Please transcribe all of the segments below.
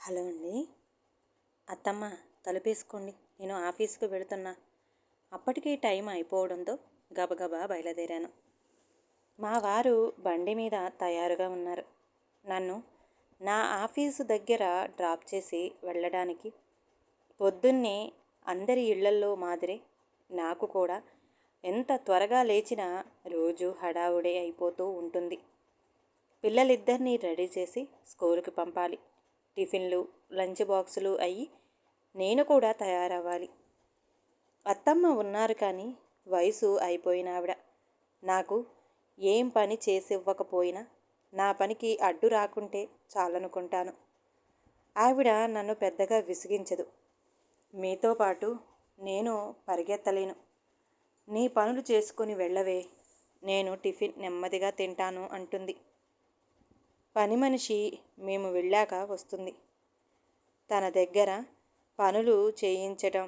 Hello అండి. అత్తమ్మ, తలుపేసుకోండి, నేను ఆఫీస్కి వెళుతున్నా. అప్పటికే టైం అయిపోవడంతో గబగబా బయలుదేరాను. మా వారు బండి మీద తయారుగా ఉన్నారు. నన్ను నా ఆఫీసు దగ్గర డ్రాప్ చేసి వెళ్ళడానికి. పొద్దున్నే అందరి ఇళ్లల్లో మాదిరే నాకు కూడా ఎంత త్వరగా లేచినా రోజు హడావుడే అయిపోతూ ఉంటుంది. పిల్లలిద్దరినీ రెడీ చేసి స్కూలుకి పంపాలి. టిఫిన్లు, లంచ్ బాక్సులు అయ్యి నేను కూడా తయారవ్వాలి. అత్తమ్మ ఉన్నారు కానీ వయసు అయిపోయిన ఆవిడ. నాకు ఏం పని చేసివ్వకపోయినా నా పనికి అడ్డు రాకుంటే చాలనుకుంటాను. ఆవిడ నన్ను పెద్దగా విసిగించదు. మీతో పాటు నేను పరిగెత్తలేను. నీ పనులు చేసుకుని వెళ్ళవే, నేను టిఫిన్ నెమ్మదిగా తింటాను అంటుంది. పని మనిషి మేము వెళ్ళాక వస్తుంది. తన దగ్గర పనులు చేయించటం,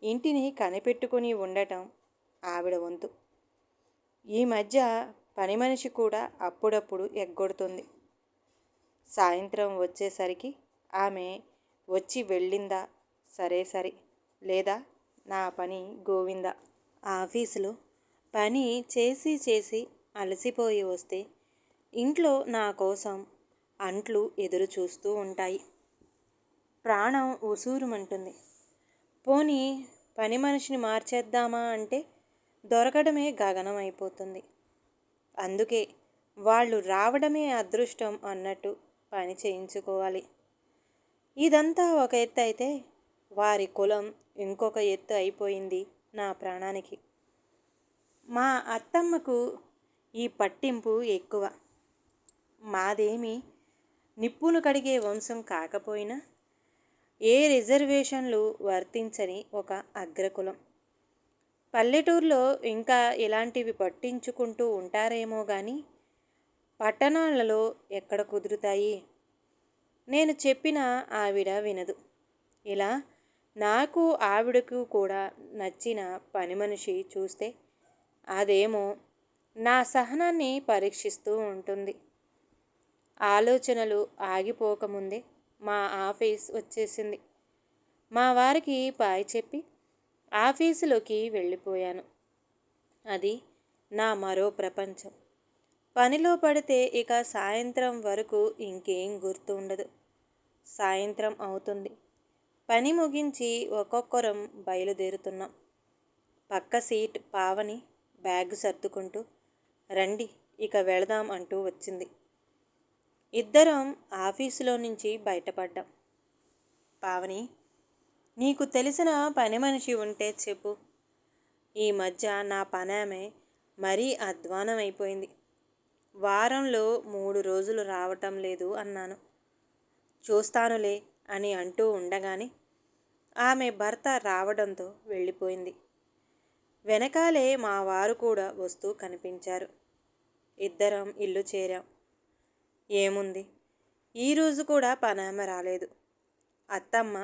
ఇంటిని కనిపెట్టుకుని ఉండటం ఆవిడ వంతు. ఈ మధ్య పని మనిషి కూడా అప్పుడప్పుడు ఎగ్గొడుతుంది. సాయంత్రం వచ్చేసరికి ఆమె వచ్చి వెళ్ళిందా సరే సరే, లేదా నా పని గోవిందా. ఆఫీసులో పని చేసి చేసి అలసిపోయి వస్తే ఇంట్లో నా కోసం అంట్లు ఎదురు చూస్తూ ఉంటాయి. ప్రాణం ఉసూరుమంటుంది. పోనీ పని మనిషిని మార్చేద్దామా అంటే దొరకడమే గగనం అయిపోతుంది. అందుకే వాళ్ళు రావడమే అదృష్టం అన్నట్టు పని చేయించుకోవాలి. ఇదంతా ఒక ఎత్తు అయితే వారి కులం ఇంకొక ఎత్తు అయిపోయింది నా ప్రాణానికి. మా అత్తమ్మకు ఈ పట్టింపు ఎక్కువ. మాదేమి నిప్పులు కడిగే వంశం కాకపోయినా ఏ రిజర్వేషన్లు వర్తించని ఒక అగ్రకులం. పల్లెటూరులో ఇంకా ఇలాంటివి పట్టించుకుంటూ ఉంటారేమో కానీ పట్టణాలలో ఎక్కడ కుదురుతాయి. నేను చెప్పినా ఆవిడ వినదు. ఇలా నాకు ఆవిడకు కూడా నచ్చిన పని మనిషి చూస్తే అదేమో నా సహనాన్ని పరీక్షిస్తూ ఉంటుంది. ఆలోచనలు ఆగిపోకముందే మా ఆఫీస్ వచ్చేసింది. మా వారికి బాయ్ చెప్పి ఆఫీసులోకి వెళ్ళిపోయాను. అది నా మరో ప్రపంచం. పనిలో పడితే ఇక సాయంత్రం వరకు ఇంకేం గుర్తు ఉండదు. సాయంత్రం అవుతుంది. పని ముగించి ఒక్కొక్కరం బయలుదేరుతున్నాం. పక్క సీట్ పావని బ్యాగ్ సర్దుకుంటూ రండి ఇక వెళదాం అంటూ వచ్చింది. ఇద్దరం ఆఫీసులో నుంచి బయటపడ్డాం. పావని, నీకు తెలిసిన పని మనిషి ఉంటే చెప్పు. ఈ మధ్య నా పనామె మరీ అధ్వానం అయిపోయింది. వారంలో 3 రోజులు రావటం లేదు అన్నాను. చూస్తానులే అని అంటూ ఉండగానే ఆమె భర్త రావడంతో వెళ్ళిపోయింది. వెనకాలే మా వారు కూడా వస్తూ కనిపించారు. ఇద్దరం ఇల్లు చేరాం. ఏముంది, ఈరోజు కూడా పనామె రాలేదు. అత్తమ్మ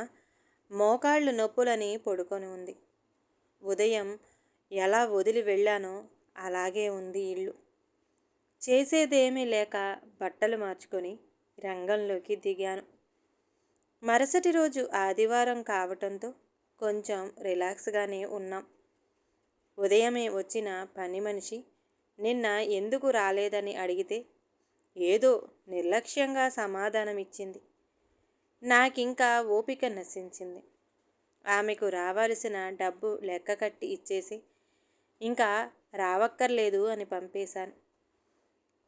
మోకాళ్ళు నొప్పులని పడుకొని ఉంది. ఉదయం ఎలా వదిలి వెళ్ళానో అలాగే ఉంది ఇల్లు. చేసేదేమీ లేక బట్టలు మార్చుకొని రంగంలోకి దిగాను. మరుసటి రోజు ఆదివారం కావటంతో కొంచెం రిలాక్స్గానే ఉన్నాం. ఉదయమే వచ్చిన పని మనిషి నిన్న ఎందుకు రాలేదని అడిగితే ఏదో నిర్లక్ష్యంగా సమాధానమిచ్చింది. నాకింకా ఓపిక నశించింది. ఆమెకు రావాల్సిన డబ్బు లెక్క కట్టి ఇచ్చేసి ఇంకా రావక్కర్లేదు అని పంపేశాను.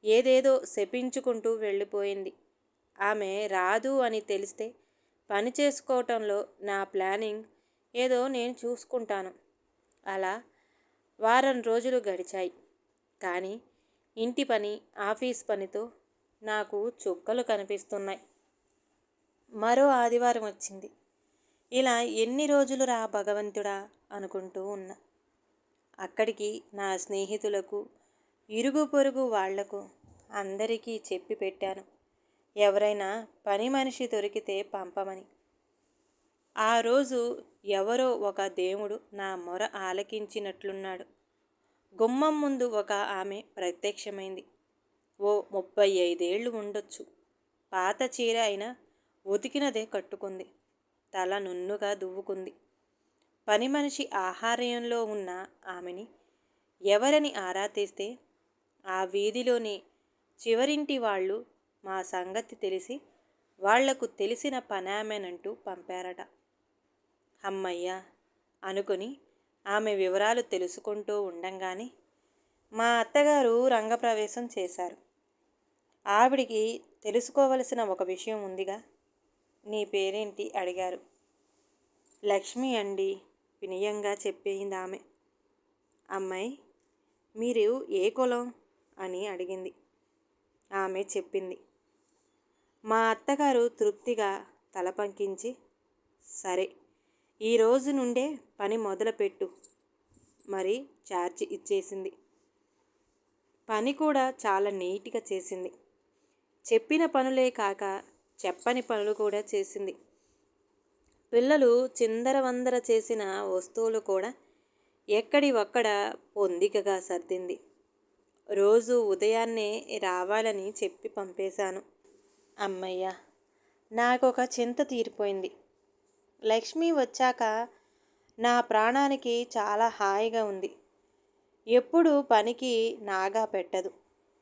ఏదేదో శపించుకుంటూ వెళ్ళిపోయింది. ఆమె రాదు అని తెలిస్తే పని చేసుకోవటంలో నా ప్లానింగ్ ఏదో నేను చూసుకుంటాను. అలా వారం రోజులు గడిచాయి. కానీ ఇంటి పని, ఆఫీస్ పనితో నాకు చుక్కలు కనిపిస్తున్నాయి. మరో ఆదివారం వచ్చింది. ఇలా ఎన్ని రోజులు రా భగవంతుడా అనుకుంటూ ఉన్నా. అక్కడికి నా స్నేహితులకు, ఇరుగు పొరుగు వాళ్లకు అందరికీ చెప్పి పెట్టాను, ఎవరైనా పని మనిషి దొరికితే పంపమని. ఆ రోజు ఎవరో ఒక దేవుడు నా మొర ఆలకించినట్లున్నాడు. గుమ్మం ముందు ఒక ఆమె ప్రత్యక్షమైంది. ఓ 35 ఏళ్ళు ఉండొచ్చు. పాత చీర అయినా ఉతికినదే కట్టుకుంది. తల నున్నుగా దువ్వుకుంది. పని మనిషి ఆహార్యంలో ఉన్న ఆమెని ఎవరని ఆరా తీస్తే ఆ వీధిలోని చివరింటి వాళ్ళు మా సంగతి తెలిసి వాళ్లకు తెలిసిన పనామెనంటూ పంపారట. అమ్మయ్య అనుకుని ఆమె వివరాలు తెలుసుకుంటూ ఉండంగానే మా అత్తగారు రంగప్రవేశం చేశారు. ఆవిడికి తెలుసుకోవలసిన ఒక విషయం ఉందిగా. నీ పేరేంటి అడిగారు. లక్ష్మి అండి వినయంగా చెప్పేయింది ఆమె. అమ్మాయి మీరు ఏ కులం అని అడిగింది. ఆమె చెప్పింది. మా అత్తగారు తృప్తిగా తల పంకించి సరే ఈ రోజు నుండే పని మొదలుపెట్టు మరి ఛార్జీ ఇచ్చేసింది. పని కూడా చాలా నీట్గా చేసింది. చెప్పిన పనులే కాక చెప్పని పనులు కూడా చేసింది. పిల్లలు చిందరవందర చేసిన వస్తువులు కూడా ఎక్కడి ఒక్కడ పొందికగా సర్దింది. రోజు ఉదయాన్నే రావాలని చెప్పి పంపేశాను. అమ్మయ్య నాకొక చింత తీరిపోయింది. లక్ష్మి వచ్చాక నా ప్రాణానికి చాలా హాయిగా ఉంది. ఎప్పుడు పనికి నాగా పెట్టదు.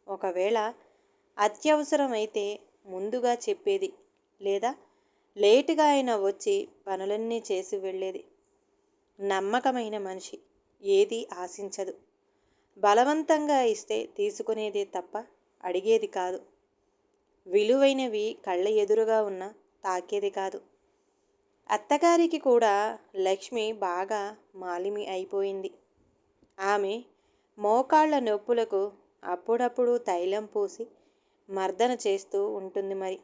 ఒకవేళ అత్యవసరమైతే ముందుగా చెప్పేది, లేదా లేటుగా అయినా వచ్చి పనులన్నీ చేసి వెళ్ళేది. నమ్మకమైన మనిషి, ఏది ఆశించదు. బలవంతంగా ఇస్తే తీసుకునేదే తప్ప అడిగేది కాదు. విలువైనవి కళ్ళ ఎదురుగా ఉన్న తాకేది కాదు. అత్తగారికి కూడా లక్ష్మి బాగా మాలిమి అయిపోయింది. ఆమె మోకాళ్ళ నొప్పులకు అప్పుడప్పుడు తైలం పూసి మర్దన చేస్తూ ఉంటుంది మరి.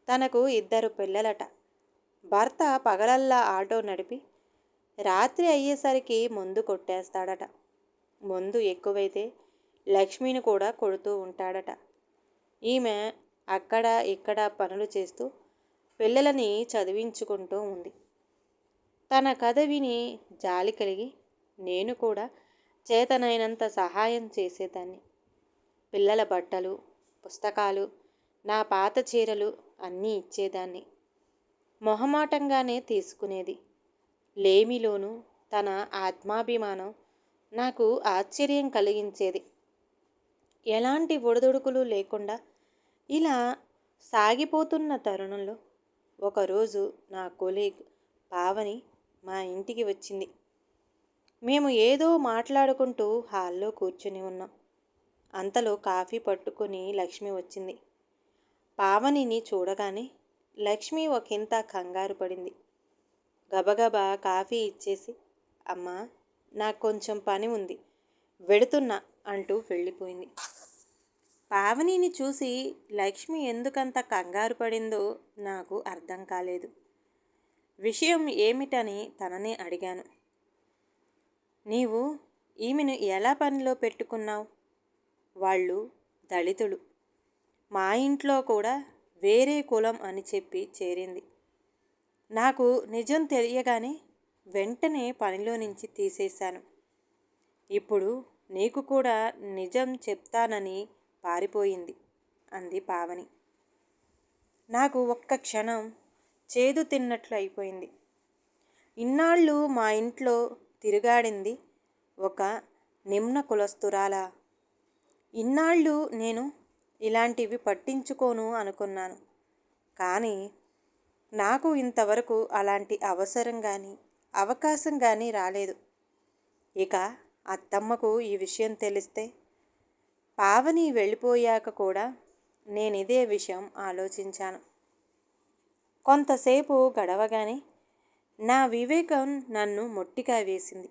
తనకు 2 పిల్లలట. భర్త పగలల్లా ఆటో నడిపి రాత్రి అయ్యేసరికి మందు కొట్టేస్తాడట. మందు ఎక్కువైతే లక్ష్మిని కూడా కొడుతూ ఉంటాడట. ఈమె అక్కడ ఇక్కడ పనులు చేస్తూ పిల్లలని చదివించుకుంటూ ఉంది. తన కథ విని జాలి కలిగి నేను కూడా చేతనైనంత సహాయం చేసేదాన్ని. పిల్లల బట్టలు, పుస్తకాలు, నా పాత చీరలు అన్నీ ఇచ్చేదాన్ని. మొహమాటంగానే తీసుకునేది. లేమిలోనూ తన ఆత్మాభిమానం నాకు ఆశ్చర్యం కలిగించేది. ఎలాంటి ఒడిదుడుకులు లేకుండా ఇలా సాగిపోతున్న తరుణంలో ఒకరోజు నా కొలీగ్ పావని మా ఇంటికి వచ్చింది. మేము ఏదో మాట్లాడుకుంటూ హాల్లో కూర్చుని ఉన్నాం. అంతలో కాఫీ పట్టుకుని లక్ష్మి వచ్చింది. పావనిని చూడగానే లక్ష్మి ఒకంత కంగారు పడింది. గబగబా కాఫీ ఇచ్చేసి అమ్మా నాకు కొంచెం పని ఉంది వెడుతున్నా అంటూ వెళ్ళిపోయింది. పావనిని చూసి లక్ష్మి ఎందుకంత కంగారు పడిందో నాకు అర్థం కాలేదు. విషయం ఏమిటని తననే అడిగాను. నీవు ఈమెను ఎలా పనిలో పెట్టుకున్నావు? వాళ్ళు దళితులు. మా ఇంట్లో కూడా వేరే కులం అని చెప్పి చేరింది. నాకు నిజం తెలియగానే వెంటనే పనిలో నుంచి తీసేశాను. ఇప్పుడు నీకు కూడా నిజం చెప్తానని పారిపోయింది అంది పావని. నాకు ఒక్క క్షణం చేదు తిన్నట్లు అయిపోయింది. ఇన్నాళ్ళు మా ఇంట్లో తిరుగాడింది ఒక నిమ్న కులస్తురాలా? ఇన్నాళ్ళు నేను ఇలాంటివి పట్టించుకోను అనుకున్నాను. కానీ నాకు ఇంతవరకు అలాంటి అవసరం కానీ అవకాశం కానీ రాలేదు. ఇక అత్తమ్మకు ఈ విషయం తెలిస్తే? పావని వెళ్ళిపోయాక కూడా నేనిదే విషయం ఆలోచించాను. కొంతసేపు గడవగానే నా వివేకం నన్ను మొట్టిగా వేసింది.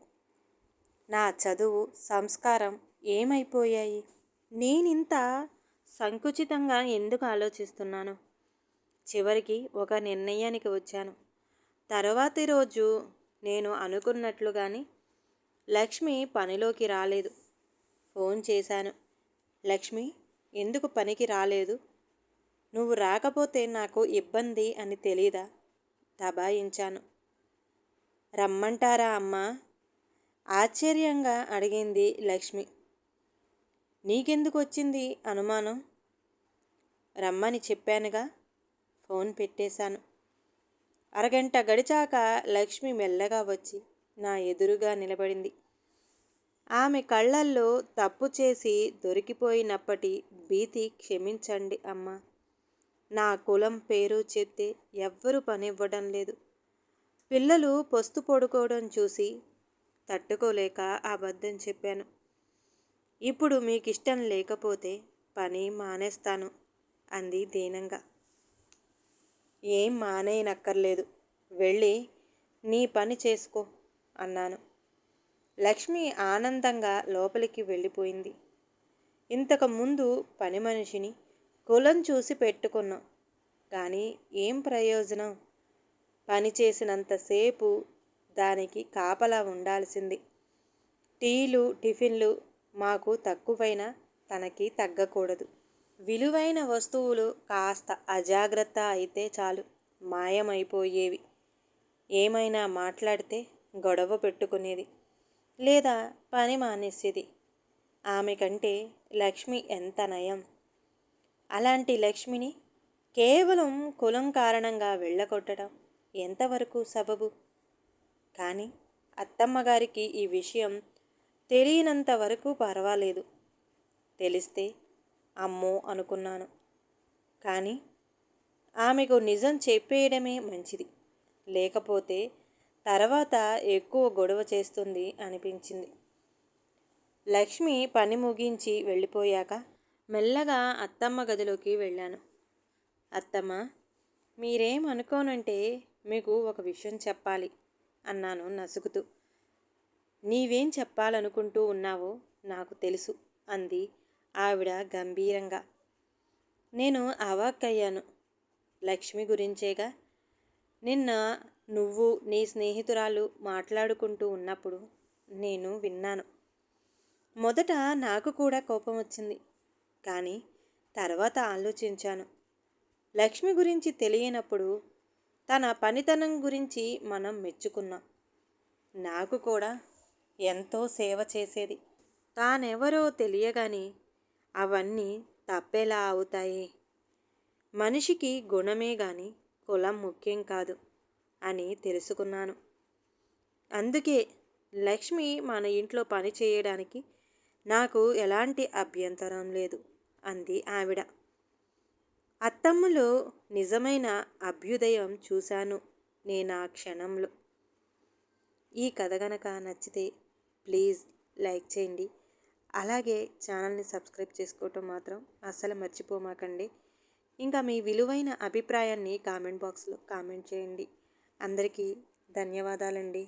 నా చదువు, సంస్కారం ఏమైపోయాయి? నేనింత సంకుచితంగా ఎందుకు ఆలోచిస్తున్నాను? చివరికి ఒక నిర్ణయానికి వచ్చాను. తరువాతి రోజు నేను అనుకున్నట్లుగానే లక్ష్మి పనిలోకి రాలేదు. ఫోన్ చేశాను. లక్ష్మి ఎందుకు పనికి రాలేదు? నువ్వు రాకపోతే నాకు ఇబ్బంది అని తెలీదా? దబాయించాను. రమ్మంటారా అమ్మా? ఆశ్చర్యంగా అడిగింది లక్ష్మి. నీకెందుకు వచ్చింది అనుమానం? రమ్మని చెప్పానుగా. ఫోన్ పెట్టేశాను. అరగంట గడిచాక లక్ష్మి మెల్లగా వచ్చి నా ఎదురుగా నిలబడింది. ఆమె కళ్ళల్లో తప్పు చేసి దొరికిపోయినప్పటి భీతి క్షమించండి అమ్మా. నా కులం పేరు చెప్తే ఎవ్వరూ పనివ్వడం లేదు. పిల్లలు పొస్తు పడుకోవడం చూసి తట్టుకోలేక అబద్ధం చెప్పాను. ఇప్పుడు మీకిష్టం లేకపోతే పని మానేస్తాను అంది దీనంగా. ఏం మానేయనక్కర్లేదు, వెళ్ళి నీ పని చేసుకో అన్నాను. లక్ష్మి ఆనందంగా లోపలికి వెళ్ళిపోయింది. ఇంతకు ముందు పని మనిషిని కులం చూసి పెట్టుకున్నాం, కానీ ఏం ప్రయోజనం? పని చేసినంతసేపు దానికి కాపలా ఉండాల్సింది. టీలు టిఫిన్లు మాకు తక్కువైనా తనకి తగ్గకూడదు. విలువైన వస్తువులు కాస్త అజాగ్రత్త అయితే చాలు మాయమైపోయేవి. ఏమైనా మాట్లాడితే గొడవ పెట్టుకునేది, లేదా పని మానేసేది. ఆమె కంటే లక్ష్మి ఎంత నయం. అలాంటి లక్ష్మిని కేవలం కులం కారణంగా వెళ్ళగొట్టడం ఎంతవరకు సబబు? కానీ అత్తమ్మగారికి ఈ విషయం తెలియనంత వరకు పర్వాలేదు. తెలిస్తే అమ్మో అనుకున్నాను. కానీ ఆమెకు నిజం చెప్పేయడమే మంచిది, లేకపోతే తర్వాత ఎక్కువ గొడవ చేస్తుంది అనిపించింది. లక్ష్మి పని ముగించి వెళ్ళిపోయాక మెల్లగా అత్తమ్మ గదిలోకి వెళ్ళాను. అత్తమ్మ, మీరేం అనుకోనంటే మీకు ఒక విషయం చెప్పాలి అన్నాను నసుగుతూ. నీవేం చెప్పాలనుకుంటూ ఉన్నావో నాకు తెలుసు అంది ఆవిడ గంభీరంగా. నేను అవాక్కయ్యాను. లక్ష్మి గురించేగా. నిన్న నువ్వు నీ స్నేహితురాలు మాట్లాడుకుంటూ ఉన్నప్పుడు నేను విన్నాను. మొదట నాకు కూడా కోపం వచ్చింది, కానీ తర్వాత ఆలోచించాను. లక్ష్మి గురించి తెలియనప్పుడు తన పనితనం గురించి మనం మెచ్చుకున్నాం. నాకు కూడా ఎంతో సేవ చేసేది. తానెవరో తెలియగాని అవన్నీ తప్పేలా అవుతాయి. మనిషికి గుణమే గాని కులం ముఖ్యం కాదు అని తెలుసుకున్నాను. అందుకే లక్ష్మి మన ఇంట్లో పని చేయడానికి నాకు ఎలాంటి అభ్యంతరం లేదు అంది ఆవిడ. అత్తమ్మలో నిజమైన అభ్యుదయం చూశాను నేను ఆ క్షణంలో. ఈ కథ గనక నచ్చితే ప్లీజ్ లైక్ చేయండి. అలాగే ఛానల్ని సబ్స్క్రైబ్ చేసుకోవటం మాత్రం అస్సలు మర్చిపోమాకండి. ఇంకా మీ విలువైన అభిప్రాయాన్ని కామెంట్ బాక్స్లో కామెంట్ చేయండి. అందరికీ ధన్యవాదాలండి.